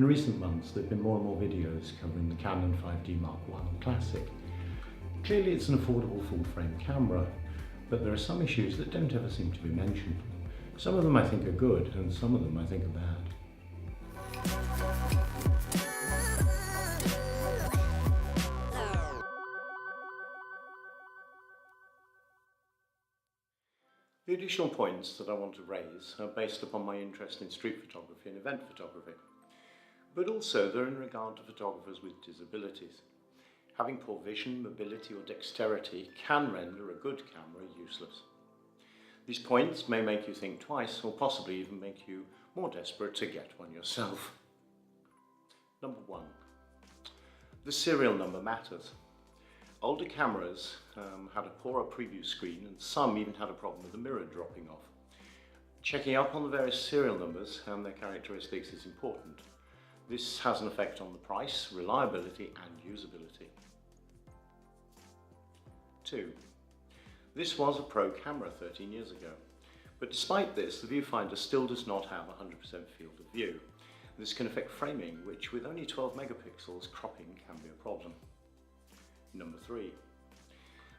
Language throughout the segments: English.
In recent months there have been more and more videos covering the Canon 5D Mark I Classic. Clearly it's an affordable full-frame camera, but there are some issues that don't ever seem to be mentioned. Some of them I think are good and some of them I think are bad. The additional points that I want to raise are based upon my interest in street photography and event photography, but also they're in regard to photographers with disabilities. Having poor vision, mobility or dexterity can render a good camera useless. These points may make you think twice or possibly even make you more desperate to get one yourself. Number 1. The serial number matters. Older cameras had a poorer preview screen and some even had a problem with the mirror dropping off. Checking up on the various serial numbers and their characteristics is important. This has an effect on the price, reliability and usability. 2. This was a pro camera 13 years ago, but despite this the viewfinder still does not have 100% field of view. This can affect framing, which with only 12 megapixels cropping can be a problem. Number 3.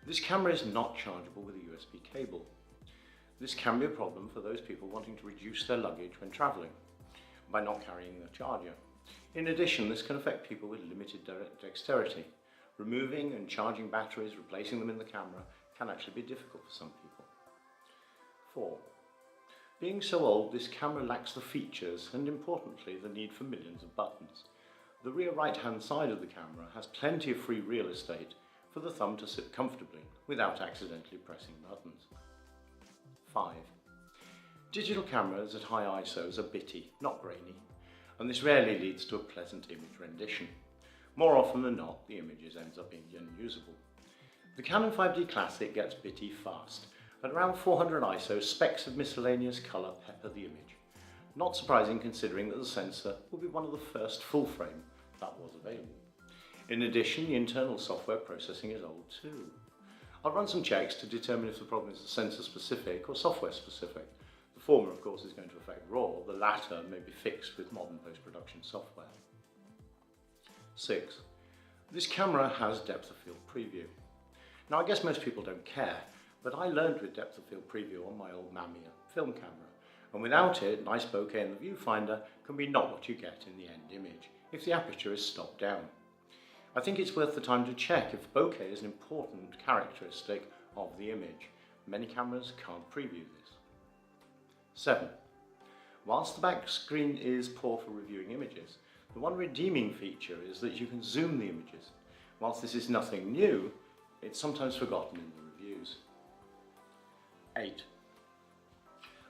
This camera is not chargeable with a USB cable. This can be a problem for those people wanting to reduce their luggage when travelling by not carrying a charger. In addition, this can affect people with limited dexterity. Removing and charging batteries, replacing them in the camera can actually be difficult for some people. 4. Being so old, this camera lacks the features and importantly the need for millions of buttons. The rear right-hand side of the camera has plenty of free real estate for the thumb to sit comfortably without accidentally pressing buttons. 5. Digital cameras at high ISOs are bitty, not grainy, and this rarely leads to a pleasant image rendition. More often than not, the image ends up being unusable. The Canon 5D Classic gets bitty fast. At around 400 ISO, specks of miscellaneous colour pepper the image. Not surprising considering that the sensor will be one of the first full-frame that was available. In addition, the internal software processing is old too. I'll run some checks to determine if the problem is sensor specific or software specific. The former, of course, is going to affect RAW, the latter may be fixed with modern post-production software. 6. This camera has depth of field preview. Now I guess most people don't care, but I learned with depth of field preview on my old Mamiya film camera. And without it, nice bokeh in the viewfinder can be not what you get in the end image, if the aperture is stopped down. I think it's worth the time to check if bokeh is an important characteristic of the image. Many cameras can't preview this. 7. Whilst the back screen is poor for reviewing images, the one redeeming feature is that you can zoom the images. Whilst this is nothing new, it's sometimes forgotten in the reviews. 8.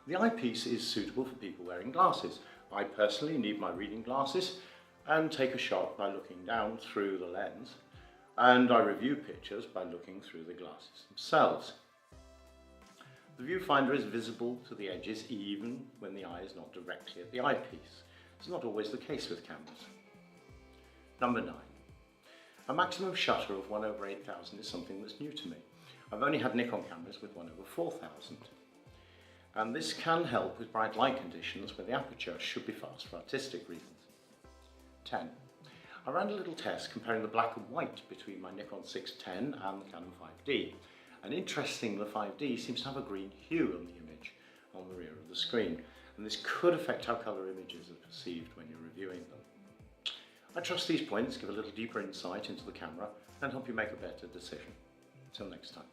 The eyepiece is suitable for people wearing glasses. I personally need my reading glasses and take a shot by looking down through the lens, and I review pictures by looking through the glasses themselves. The viewfinder is visible to the edges even when the eye is not directly at the eyepiece. It's not always the case with cameras. Number 9. A maximum shutter of 1/8000 is something that's new to me. I've only had Nikon cameras with 1/4000. And this can help with bright light conditions where the aperture should be fast for artistic reasons. 10. I ran a little test comparing the black and white between my Nikon 610 and the Canon 5D. And interestingly, the 5D seems to have a green hue on the image on the rear of the screen, and this could affect how colour images are perceived when you're reviewing them. I trust these points give a little deeper insight into the camera and help you make a better decision. Until next time.